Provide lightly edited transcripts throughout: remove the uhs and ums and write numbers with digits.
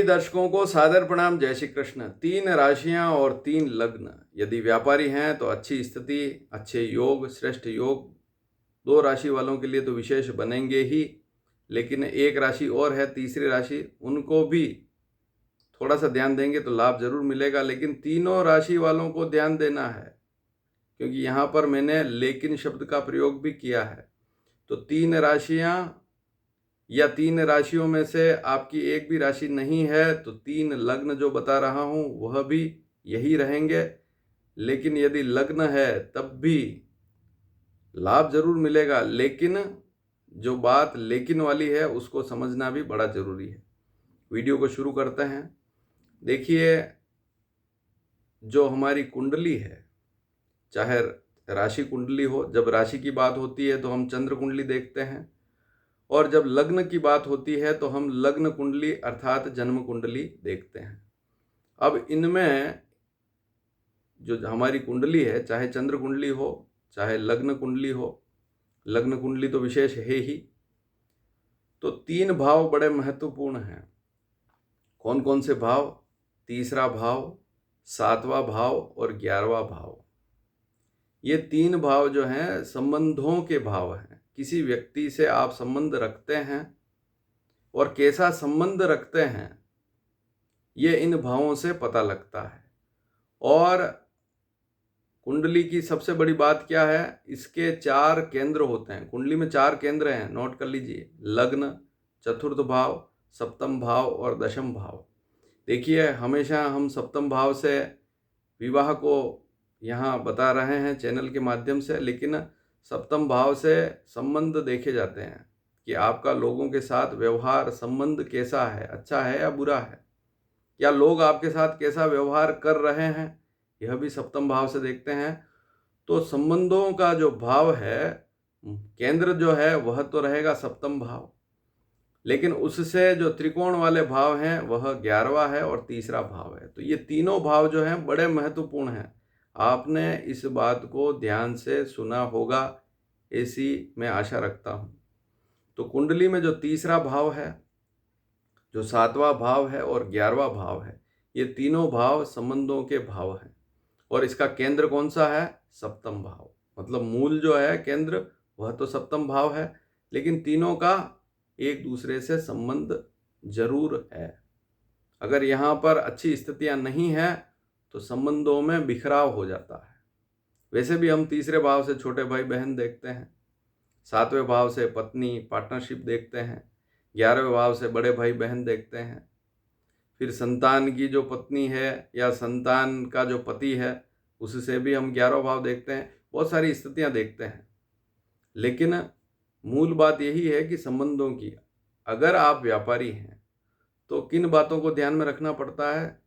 दर्शकों को सादर प्रणाम, जय श्री कृष्ण। 3 राशियां और 3 लग्न, यदि व्यापारी हैं तो अच्छी स्थिति, अच्छे योग, श्रेष्ठ योग 2 राशि वालों के लिए तो विशेष बनेंगे ही, लेकिन एक राशि और है तीसरी राशि, उनको भी थोड़ा सा ध्यान देंगे तो लाभ जरूर मिलेगा। लेकिन तीनों राशि वालों को ध्यान देना है, क्योंकि यहाँ पर मैंने लेकिन शब्द का प्रयोग भी किया है। तो 3 राशियां या 3 राशियों में से आपकी एक भी राशि नहीं है तो 3 लग्न जो बता रहा हूँ वह भी यही रहेंगे। लेकिन यदि लग्न है तब भी लाभ जरूर मिलेगा, लेकिन जो बात लेकिन वाली है उसको समझना भी बड़ा जरूरी है। वीडियो को शुरू करते हैं। देखिए, जो हमारी कुंडली है, चाहे राशि कुंडली हो, जब राशि की बात होती है तो हम चंद्र कुंडली देखते हैं, और जब लग्न की बात होती है तो हम लग्न कुंडली अर्थात जन्म कुंडली देखते हैं। अब इनमें जो हमारी कुंडली है, चाहे चंद्र कुंडली हो चाहे लग्न कुंडली हो, लग्न कुंडली तो विशेष है ही, तो 3 भाव बड़े महत्वपूर्ण हैं। कौन कौन से भाव? तीसरा भाव, 7वां भाव और 11वां भाव। ये 3 भाव जो हैं संबंधों के भाव हैं। किसी व्यक्ति से आप संबंध रखते हैं और कैसा संबंध रखते हैं ये इन भावों से पता लगता है। और कुंडली की सबसे बड़ी बात क्या है? इसके 4 केंद्र होते हैं। कुंडली में 4 केंद्र हैं, नोट कर लीजिए। लग्न, चतुर्थ भाव, सप्तम भाव और दशम भाव। देखिए, हमेशा हम सप्तम भाव से विवाह को यहाँ बता रहे हैं चैनल के माध्यम से, लेकिन सप्तम भाव से संबंध देखे जाते हैं कि आपका लोगों के साथ व्यवहार संबंध कैसा है, अच्छा है या बुरा है, या लोग आपके साथ कैसा व्यवहार कर रहे हैं, यह भी सप्तम भाव से देखते हैं। तो संबंधों का जो भाव है, केंद्र जो है वह तो रहेगा सप्तम भाव, लेकिन उससे जो त्रिकोण वाले भाव हैं वह 11वां है और तीसरा भाव है। तो ये तीनों भाव जो हैं बड़े महत्वपूर्ण हैं। आपने इस बात को ध्यान से सुना होगा, ऐसी मैं आशा रखता हूँ। तो कुंडली में जो तीसरा भाव है, जो 7वां भाव है और 11वां भाव है, ये तीनों भाव संबंधों के भाव हैं। और इसका केंद्र कौन सा है? सप्तम भाव। मतलब मूल जो है केंद्र वह तो सप्तम भाव है, लेकिन तीनों का एक दूसरे से संबंध जरूर है। अगर यहाँ पर अच्छी स्थितियाँ नहीं हैं तो संबंधों में बिखराव हो जाता है। वैसे भी हम तीसरे भाव से छोटे भाई बहन देखते हैं, 7वें भाव से पत्नी पार्टनरशिप देखते हैं, 11वें भाव से बड़े भाई बहन देखते हैं, फिर संतान की जो पत्नी है या संतान का जो पति है उससे भी हम 11वां भाव देखते हैं। बहुत सारी स्थितियां देखते हैं, लेकिन मूल बात यही है कि संबंधों की, अगर आप व्यापारी हैं तो किन बातों को ध्यान में रखना पड़ता है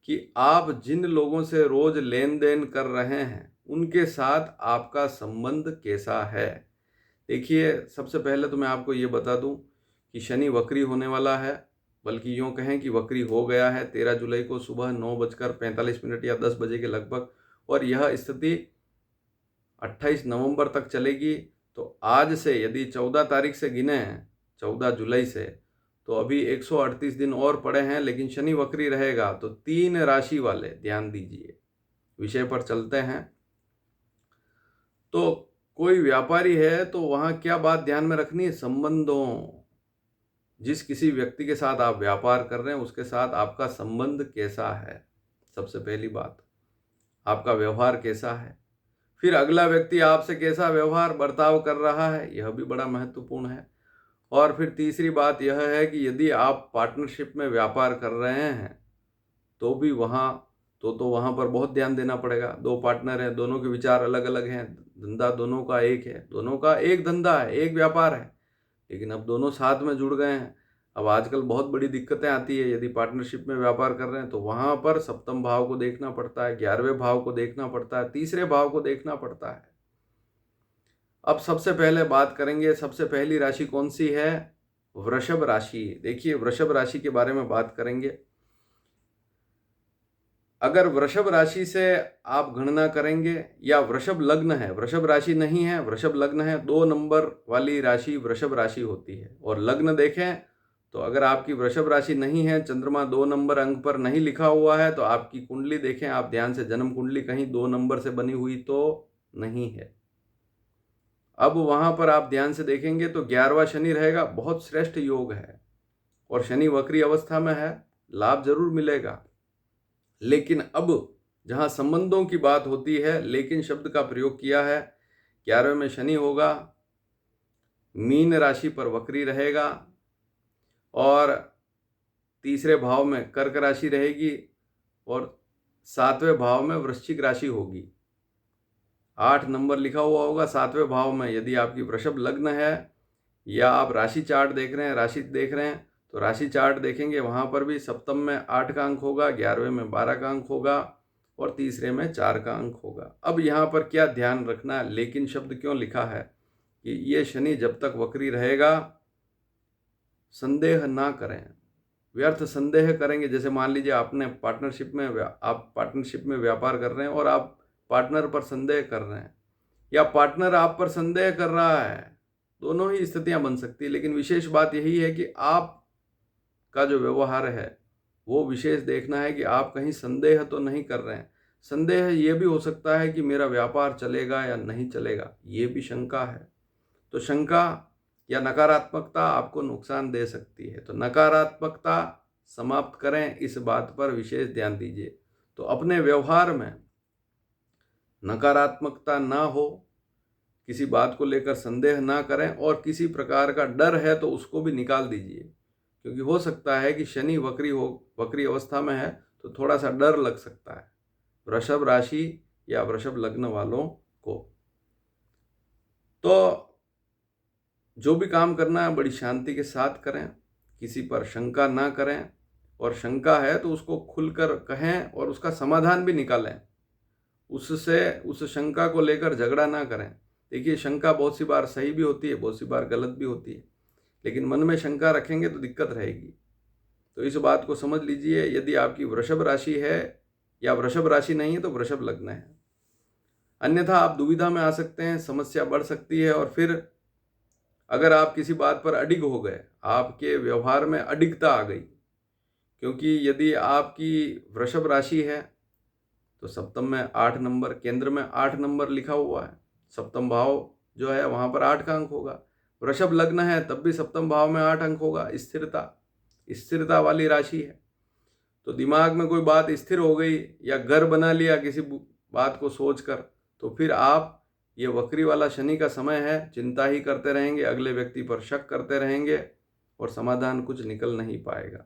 कि आप जिन लोगों से रोज लेन देन कर रहे हैं उनके साथ आपका संबंध कैसा है। देखिए, सबसे पहले तो मैं आपको ये बता दूं कि शनि वक्री होने वाला है, बल्कि यूँ कहें कि वक्री हो गया है 13 जुलाई को सुबह 9:45 या 10 बजे के लगभग, और यह स्थिति 28 नवंबर तक चलेगी। तो आज से यदि 14 तारीख से गिने, 14 जुलाई से, तो अभी 138 दिन और पड़े हैं, लेकिन शनि वक्री रहेगा। तो 3 राशि वाले ध्यान दीजिए, विषय पर चलते हैं। तो कोई व्यापारी है तो वहाँ क्या बात ध्यान में रखनी है? संबंधों। जिस किसी व्यक्ति के साथ आप व्यापार कर रहे हैं उसके साथ आपका संबंध कैसा है, सबसे पहली बात। आपका व्यवहार कैसा है, फिर अगला व्यक्ति आपसे कैसा व्यवहार बर्ताव कर रहा है, यह भी बड़ा महत्वपूर्ण है। और फिर तीसरी बात यह है कि यदि आप पार्टनरशिप में व्यापार कर रहे हैं तो भी वहाँ वहाँ पर बहुत ध्यान देना पड़ेगा। 2 पार्टनर हैं, दोनों के विचार अलग अलग हैं, धंधा दोनों का एक है, दोनों का एक धंधा है, एक व्यापार है, लेकिन अब दोनों साथ में जुड़ गए हैं। अब आजकल बहुत बड़ी दिक्कतें आती है, यदि पार्टनरशिप में व्यापार कर रहे हैं तो वहाँ पर सप्तम भाव को देखना पड़ता है, 11वें भाव को देखना पड़ता है, तीसरे भाव को देखना पड़ता है। अब सबसे पहले बात करेंगे, सबसे पहली राशि कौन सी है? वृषभ राशि। देखिए, वृषभ राशि के बारे में बात करेंगे। अगर वृषभ राशि से आप गणना करेंगे, या वृषभ लग्न है, वृषभ राशि नहीं है, वृषभ लग्न है, 2 नंबर वाली राशि वृषभ राशि होती है, और लग्न देखें तो अगर आपकी वृषभ राशि नहीं है, चंद्रमा 2 नंबर अंक पर नहीं लिखा हुआ है, तो आपकी कुंडली देखें आप ध्यान से, जन्म कुंडली कहीं 2 नंबर से बनी हुई तो नहीं है। अब वहां पर आप ध्यान से देखेंगे तो 11वां शनि रहेगा, बहुत श्रेष्ठ योग है और शनि वक्री अवस्था में है, लाभ जरूर मिलेगा। लेकिन अब जहां संबंधों की बात होती है, लेकिन शब्द का प्रयोग किया है, 11वें में शनि होगा, मीन राशि पर वक्री रहेगा और तीसरे भाव में कर्क राशि रहेगी और 7वें भाव में वृश्चिक राशि होगी। 8 नंबर लिखा हुआ होगा 7वें भाव में। यदि आपकी वृषभ लग्न है या आप राशि चार्ट देख रहे हैं, राशि देख रहे हैं, तो राशि चार्ट देखेंगे, वहाँ पर भी सप्तम में 8 का अंक होगा, 11वें में 12 का अंक होगा और तीसरे में 4 का अंक होगा। अब यहाँ पर क्या ध्यान रखना, लेकिन शब्द क्यों लिखा है कि ये शनि जब तक वक्री रहेगा संदेह ना करें, व्यर्थ संदेह करेंगे। जैसे मान लीजिए आप पार्टनरशिप में व्यापार कर रहे हैं और आप पार्टनर पर संदेह कर रहे हैं या पार्टनर आप पर संदेह कर रहा है, दोनों ही स्थितियां बन सकती है। लेकिन विशेष बात यही है कि आप का जो व्यवहार है वो विशेष देखना है कि आप कहीं संदेह तो नहीं कर रहे हैं। संदेह ये भी हो सकता है कि मेरा व्यापार चलेगा या नहीं चलेगा, ये भी शंका है। तो शंका या नकारात्मकता आपको नुकसान दे सकती है, तो नकारात्मकता समाप्त करें, इस बात पर विशेष ध्यान दीजिए। तो अपने व्यवहार में नकारात्मकता ना हो, किसी बात को लेकर संदेह ना करें और किसी प्रकार का डर है तो उसको भी निकाल दीजिए, क्योंकि हो सकता है कि शनि वक्री अवस्था में है तो थोड़ा सा डर लग सकता है वृषभ राशि या वृषभ लग्न वालों को। तो जो भी काम करना है बड़ी शांति के साथ करें, किसी पर शंका ना करें, और शंका है तो उसको खुलकर कहें और उसका समाधान भी निकालें, उससे उस शंका को लेकर झगड़ा ना करें। देखिए, शंका बहुत सी बार सही भी होती है, बहुत सी बार गलत भी होती है, लेकिन मन में शंका रखेंगे तो दिक्कत रहेगी। तो इस बात को समझ लीजिए। यदि आपकी वृषभ राशि है या वृषभ राशि नहीं है तो वृषभ लग्न है, अन्यथा आप दुविधा में आ सकते हैं, समस्या बढ़ सकती है। और फिर अगर आप किसी बात पर अडिग हो गए, आपके व्यवहार में अडिगता आ गई, क्योंकि यदि आपकी वृषभ राशि है तो सप्तम में 8 नंबर, केंद्र में 8 नंबर लिखा हुआ है, सप्तम भाव जो है वहाँ पर 8 का अंक होगा। वृषभ लग्न है तब भी सप्तम भाव में 8 अंक होगा। स्थिरता वाली राशि है, तो दिमाग में कोई बात स्थिर हो गई या घर बना लिया किसी बात को सोचकर, तो फिर आप, ये वक्री वाला शनि का समय है, चिंता ही करते रहेंगे, अगले व्यक्ति पर शक करते रहेंगे और समाधान कुछ निकल नहीं पाएगा।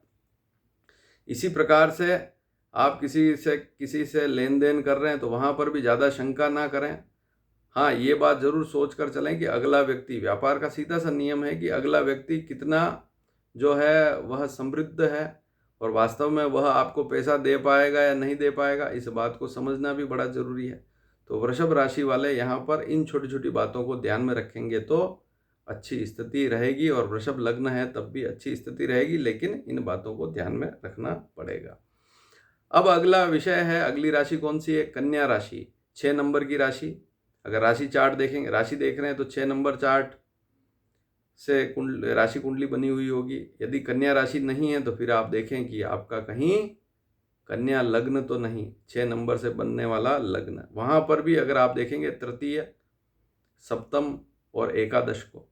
इसी प्रकार से आप किसी से लेन देन कर रहे हैं तो वहाँ पर भी ज़्यादा शंका ना करें। हाँ, ये बात ज़रूर सोच कर चलें कि अगला व्यक्ति, व्यापार का सीधा सा नियम है कि अगला व्यक्ति कितना जो है वह समृद्ध है और वास्तव में वह आपको पैसा दे पाएगा या नहीं दे पाएगा, इस बात को समझना भी बड़ा ज़रूरी है। तो वृषभ राशि वाले यहाँ पर इन छोटी छोटी बातों को ध्यान में रखेंगे तो अच्छी स्थिति रहेगी, और वृषभ लग्न है तब भी अच्छी स्थिति रहेगी, लेकिन इन बातों को ध्यान में रखना पड़ेगा। अब अगला विषय है, अगली राशि कौन सी है? कन्या राशि, 6 नंबर की राशि। अगर राशि चार्ट देखेंगे, राशि देख रहे हैं तो 6 नंबर चार्ट से राशि कुंडली बनी हुई होगी। यदि कन्या राशि नहीं है तो फिर आप देखें कि आपका कहीं कन्या लग्न तो नहीं, 6 नंबर से बनने वाला लग्न, वहाँ पर भी अगर आप देखेंगे तृतीय, सप्तम और एकादश को,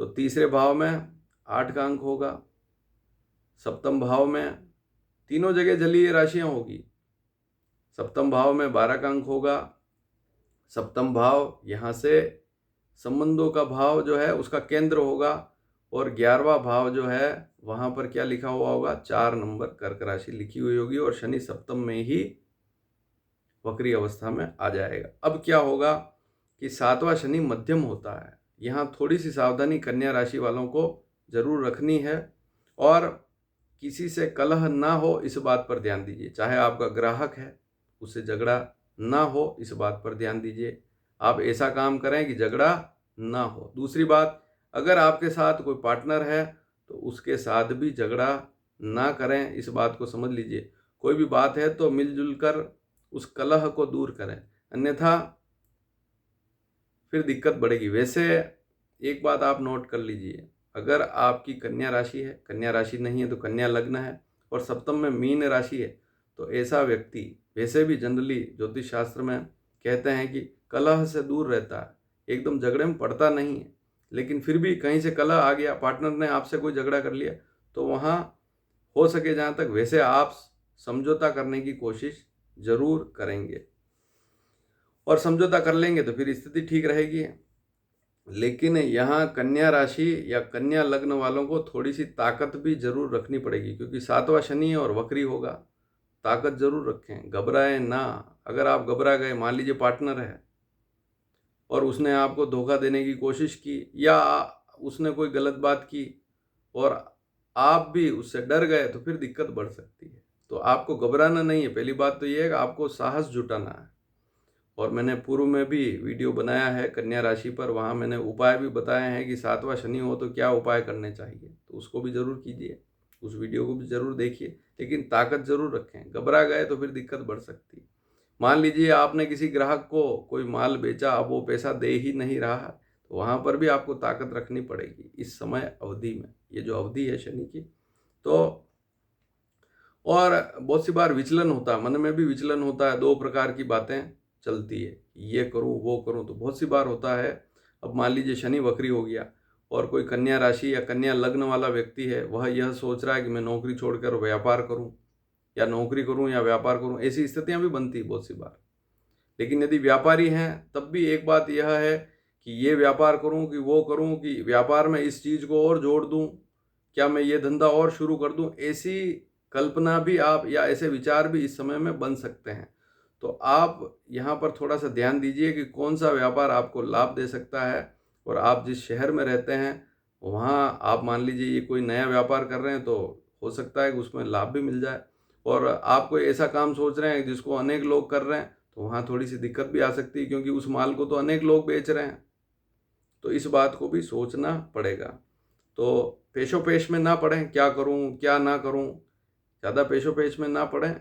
तो तीसरे भाव में 8 का अंक होगा, सप्तम भाव में तीनों जगह जलीय राशियां होगी, सप्तम भाव में 12 का अंक होगा। सप्तम भाव यहाँ से संबंधों का भाव जो है उसका केंद्र होगा, और 11वां भाव जो है वहाँ पर क्या लिखा हुआ होगा? 4 नंबर कर्क राशि लिखी हुई होगी, और शनि सप्तम में ही वक्री अवस्था में आ जाएगा। अब क्या होगा कि 7वां शनि मध्यम होता है, यहाँ थोड़ी सी सावधानी कन्या राशि वालों को जरूर रखनी है, और किसी से कलह ना हो इस बात पर ध्यान दीजिए। चाहे आपका ग्राहक है, उससे झगड़ा ना हो इस बात पर ध्यान दीजिए। आप ऐसा काम करें कि झगड़ा ना हो। दूसरी बात, अगर आपके साथ कोई पार्टनर है तो उसके साथ भी झगड़ा ना करें, इस बात को समझ लीजिए। कोई भी बात है तो मिलजुल कर उस कलह को दूर करें, अन्यथा फिर दिक्कत बढ़ेगी। वैसे एक बात आप नोट कर लीजिए अगर आपकी कन्या राशि है, कन्या राशि नहीं है तो कन्या लग्न है, और सप्तम में मीन राशि है, तो ऐसा व्यक्ति वैसे भी जनरली ज्योतिष शास्त्र में कहते हैं कि कलह से दूर रहता है, एकदम झगड़े में पड़ता नहीं है, लेकिन फिर भी कहीं से कलह आ गया, पार्टनर ने आपसे कोई झगड़ा कर लिया, तो वहाँ हो सके जहाँ तक वैसे आप समझौता करने की कोशिश जरूर करेंगे, और समझौता कर लेंगे तो फिर स्थिति ठीक रहेगी। लेकिन यहाँ कन्या राशि या कन्या लग्न वालों को थोड़ी सी ताकत भी जरूर रखनी पड़ेगी, क्योंकि सातवां शनि है और वक्री होगा। ताकत जरूर रखें, घबराएं ना। अगर आप घबरा गए, मान लीजिए पार्टनर है और उसने आपको धोखा देने की कोशिश की, या उसने कोई गलत बात की और आप भी उससे डर गए, तो फिर दिक्कत बढ़ सकती है। तो आपको घबराना नहीं है। पहली बात तो ये है कि आपको साहस जुटाना है, और मैंने पूर्व में भी वीडियो बनाया है कन्या राशि पर, वहाँ मैंने उपाय भी बताए हैं कि सातवां शनि हो तो क्या उपाय करने चाहिए, तो उसको भी ज़रूर कीजिए, उस वीडियो को भी ज़रूर देखिए। लेकिन ताकत ज़रूर रखें, घबरा गए तो फिर दिक्कत बढ़ सकती है। मान लीजिए आपने किसी ग्राहक को कोई माल बेचा, अब वो पैसा दे ही नहीं रहा, तो वहाँ पर भी आपको ताकत रखनी पड़ेगी इस समय अवधि में, ये जो अवधि है शनि की। तो और बहुत सी बार विचलन होता है, मन में भी विचलन होता है, दो प्रकार की बातें चलती है, ये करूं वो करूं, तो बहुत सी बार होता है। अब मान लीजिए शनि वक्री हो गया और कोई कन्या राशि या कन्या लग्न वाला व्यक्ति है, वह यह सोच रहा है कि मैं नौकरी छोड़कर व्यापार करूं, या नौकरी करूं या व्यापार करूं, ऐसी स्थितियां भी बनती बहुत सी बार। लेकिन यदि व्यापारी हैं तब भी एक बात यह है कि ये व्यापार करूं कि वो करूं, कि व्यापार में इस चीज़ को और जोड़ दूं, क्या मैं ये धंधा और शुरू कर दूं, ऐसी कल्पना भी आप या ऐसे विचार भी इस समय में बन सकते हैं। तो आप यहाँ पर थोड़ा सा ध्यान दीजिए कि कौन सा व्यापार आपको लाभ दे सकता है, और आप जिस शहर में रहते हैं वहाँ आप मान लीजिए ये कोई नया व्यापार कर रहे हैं, तो हो सकता है कि उसमें लाभ भी मिल जाए। और आप कोई ऐसा काम सोच रहे हैं जिसको अनेक लोग कर रहे हैं, तो वहाँ थोड़ी सी दिक्कत भी आ सकती है, क्योंकि उस माल को तो अनेक लोग बेच रहे हैं, तो इस बात को भी सोचना पड़ेगा। तो पेशो पेश में ना पड़ें, क्या करूं क्या ना करूं, ज़्यादा पेशो पेश में ना पड़ें,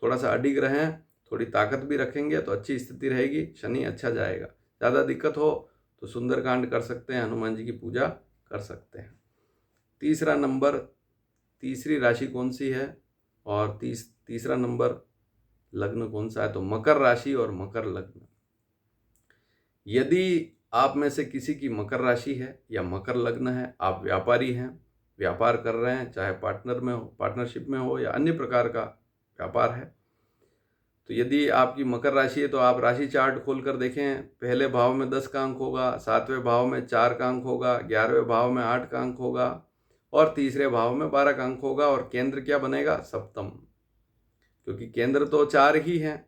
थोड़ा सा अडिग रहें, थोड़ी ताकत भी रखेंगे तो अच्छी स्थिति रहेगी, शनि अच्छा जाएगा। ज़्यादा दिक्कत हो तो सुंदरकांड कर सकते हैं, हनुमान जी की पूजा कर सकते हैं। तीसरा नंबर, तीसरी राशि कौन सी है और तीसरा नंबर लग्न कौन सा है, तो मकर राशि और मकर लग्न। यदि आप में से किसी की मकर राशि है या मकर लग्न है, आप व्यापारी हैं, व्यापार कर रहे हैं, चाहे पार्टनर में हो, पार्टनरशिप में हो, या अन्य प्रकार का व्यापार है, तो यदि आपकी मकर राशि है तो आप राशि चार्ट खोल कर देखें। पहले भाव में 10 का अंक होगा, 7वें भाव में 4 का अंक होगा, 11वें भाव में 8 का अंक होगा, और तीसरे भाव में 12 का अंक होगा, और केंद्र क्या बनेगा, सप्तम, क्योंकि केंद्र तो 4 ही हैं,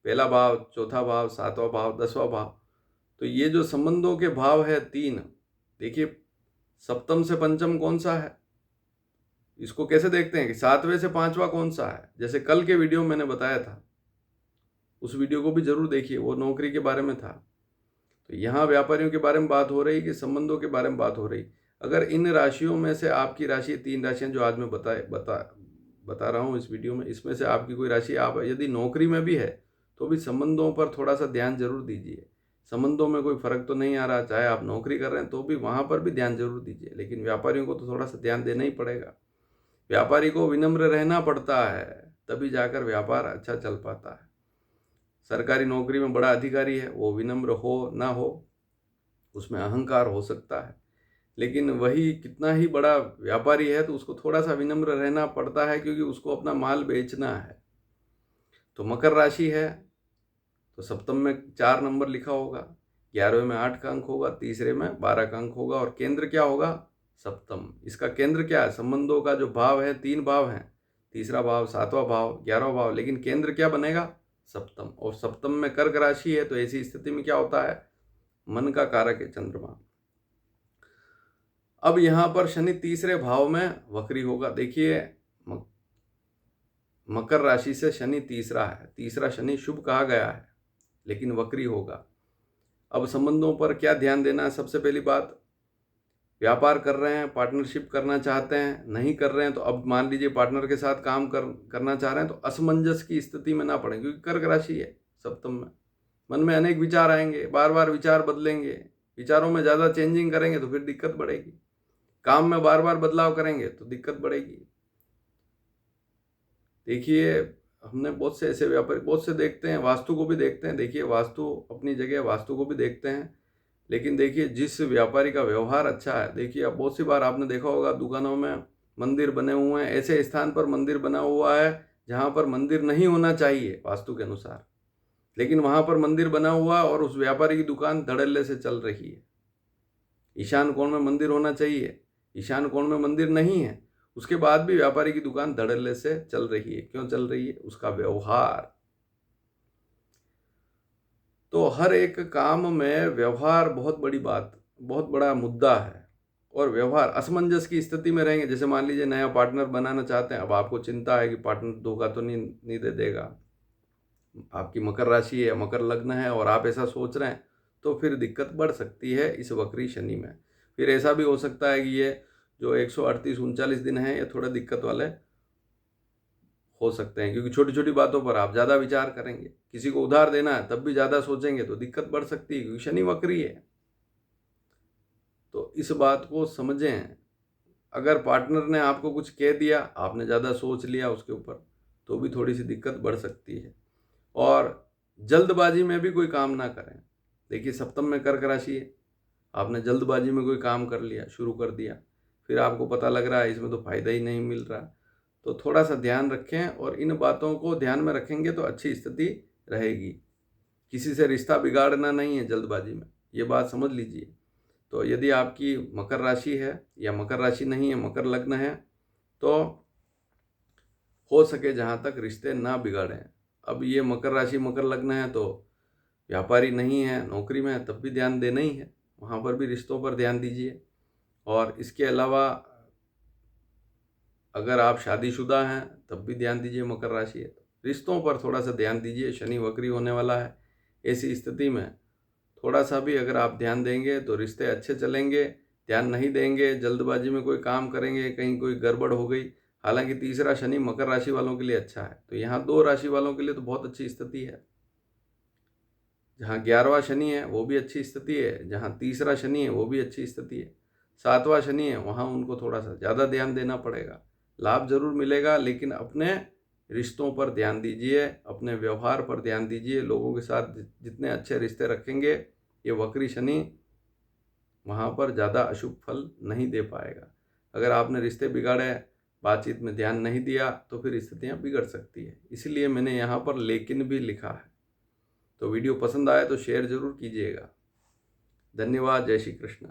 पहला भाव, चौथा भाव, 7वां भाव, 10वां भाव। तो ये जो संबंधों के भाव है 3, देखिए सप्तम से पंचम कौन सा है, इसको कैसे देखते हैं कि 7वें से 5वां कौन सा है। जैसे कल के वीडियो में मैंने बताया था, उस वीडियो को भी जरूर देखिए, वो नौकरी के बारे में था। तो यहाँ व्यापारियों के बारे में बात हो रही कि संबंधों के बारे में बात हो रही। अगर इन राशियों में से आपकी राशि, 3 राशियाँ जो आज मैं बता रहा हूँ इस वीडियो में, इसमें से आपकी कोई राशि, आप यदि नौकरी में भी है तो भी संबंधों पर थोड़ा सा ध्यान जरूर दीजिए। संबंधों में कोई फर्क तो नहीं आ रहा, चाहे आप नौकरी कर रहे हैं तो भी वहाँ पर भी ध्यान जरूर दीजिए। लेकिन व्यापारियों को तो थोड़ा सा ध्यान देना ही पड़ेगा। व्यापारी को विनम्र रहना पड़ता है, तभी जाकर व्यापार अच्छा चल पाता है। सरकारी नौकरी में बड़ा अधिकारी है, वो विनम्र हो ना हो, उसमें अहंकार हो सकता है, लेकिन वही कितना ही बड़ा व्यापारी है तो उसको थोड़ा सा विनम्र रहना पड़ता है, क्योंकि उसको अपना माल बेचना है। तो मकर राशि है तो सप्तम में 4 नंबर लिखा होगा, 11वें में 8 का अंक होगा, तीसरे में 12 का अंक होगा, और केंद्र क्या होगा, सप्तम। इसका केंद्र क्या है, संबंधों का जो भाव है, 3 भाव हैं, तीसरा भाव, 7वां भाव, 11वां भाव, लेकिन केंद्र क्या बनेगा, सप्तम। और सप्तम में कर्क राशि है, तो ऐसी स्थिति में क्या होता है, मन का कारक है चंद्रमा। अब यहाँ पर शनि तीसरे भाव में वक्री होगा। देखिए मकर राशि से शनि तीसरा है, तीसरा शनि शुभ कहा गया है, लेकिन वक्री होगा। अब संबंधों पर क्या ध्यान देना है, सबसे पहली बात, व्यापार कर रहे हैं, पार्टनरशिप करना चाहते हैं, नहीं कर रहे हैं, तो अब मान लीजिए पार्टनर के साथ काम करना चाह रहे हैं, तो असमंजस की स्थिति में ना पड़े, क्योंकि कर्क राशि है सप्तम में, मन में अनेक विचार आएंगे, बार बार विचार बदलेंगे, विचारों में ज़्यादा चेंजिंग करेंगे तो फिर दिक्कत बढ़ेगी। काम में बार बार बदलाव करेंगे तो दिक्कत बढ़ेगी। देखिए, हमने बहुत से ऐसे व्यापारी बहुत से देखते हैं, वास्तु को भी देखते हैं। देखिए, वास्तु अपनी जगह, वास्तु को भी देखते हैं, लेकिन देखिए जिस व्यापारी का व्यवहार अच्छा है, देखिए अब बहुत सी बार आपने देखा होगा दुकानों में मंदिर बने हुए हैं, ऐसे स्थान पर मंदिर बना हुआ है जहाँ पर मंदिर नहीं होना चाहिए वास्तु के अनुसार, लेकिन वहाँ पर मंदिर बना हुआ और उस व्यापारी की दुकान धड़ल्ले से चल रही है। ईशान कोण में मंदिर होना चाहिए, ईशान कोण में मंदिर नहीं है, उसके बाद भी व्यापारी की दुकान धड़ल्ले से चल रही है। क्यों चल रही है? उसका व्यवहार। तो हर एक काम में व्यवहार बहुत बड़ी बात, बहुत बड़ा मुद्दा है। और व्यवहार असमंजस की स्थिति में रहेंगे, जैसे मान लीजिए नया पार्टनर बनाना चाहते हैं, अब आपको चिंता है कि पार्टनर धोखा तो नहीं दे देगा, आपकी मकर राशि है, मकर लग्न है और आप ऐसा सोच रहे हैं, तो फिर दिक्कत बढ़ सकती है इस वक्री शनि में। फिर ऐसा भी हो सकता है कि ये जो 138-39 दिन हैं, ये थोड़ा दिक्कत वाले हो सकते हैं, क्योंकि छोटी छोटी बातों पर आप ज़्यादा विचार करेंगे। किसी को उधार देना है तब भी ज़्यादा सोचेंगे तो दिक्कत बढ़ सकती है, क्योंकि शनि वक्री है। तो इस बात को समझें। अगर पार्टनर ने आपको कुछ कह दिया, आपने ज़्यादा सोच लिया उसके ऊपर, तो भी थोड़ी सी दिक्कत बढ़ सकती है। और जल्दबाजी में भी कोई काम ना करें। देखिए, सप्तम में कर्क राशि है, आपने जल्दबाजी में कोई काम कर लिया, शुरू कर दिया, फिर आपको पता लग रहा है इसमें तो फ़ायदा ही नहीं मिल रहा, तो थोड़ा सा ध्यान रखें। और इन बातों को ध्यान में रखेंगे तो अच्छी स्थिति रहेगी। किसी से रिश्ता बिगाड़ना नहीं है जल्दबाजी में, ये बात समझ लीजिए। तो यदि आपकी मकर राशि है या मकर राशि नहीं है, मकर लग्न है, तो हो सके जहाँ तक रिश्ते ना बिगाड़ें। अब ये मकर राशि मकर लग्न है तो व्यापारी नहीं है, नौकरी में है, तब भी ध्यान देना ही है, वहाँ पर भी रिश्तों पर ध्यान दीजिए। और इसके अलावा अगर आप शादीशुदा हैं तब भी ध्यान दीजिए, मकर राशि है तो रिश्तों पर थोड़ा सा ध्यान दीजिए। शनि वक्री होने वाला है, ऐसी स्थिति में थोड़ा सा भी अगर आप ध्यान देंगे तो रिश्ते अच्छे चलेंगे। ध्यान नहीं देंगे, जल्दबाजी में कोई काम करेंगे, कहीं कोई गड़बड़ हो गई। हालांकि तीसरा शनि मकर राशि वालों के लिए अच्छा है, तो यहाँ 2 राशि वालों के लिए तो बहुत अच्छी स्थिति है। जहाँ 11वां शनि है वो भी अच्छी स्थिति है, जहाँ तीसरा शनि है वो भी अच्छी स्थिति है, 7वां शनि है वहाँ उनको थोड़ा सा ज़्यादा ध्यान देना पड़ेगा। लाभ जरूर मिलेगा, लेकिन अपने रिश्तों पर ध्यान दीजिए, अपने व्यवहार पर ध्यान दीजिए। लोगों के साथ जितने अच्छे रिश्ते रखेंगे, ये वक्री शनि वहाँ पर ज़्यादा अशुभ फल नहीं दे पाएगा। अगर आपने रिश्ते बिगाड़े, बातचीत में ध्यान नहीं दिया, तो फिर स्थितियाँ बिगड़ सकती है। इसलिए मैंने यहाँ पर लेकिन भी लिखा है। तो वीडियो पसंद आए तो शेयर ज़रूर कीजिएगा। धन्यवाद। जय श्री कृष्ण।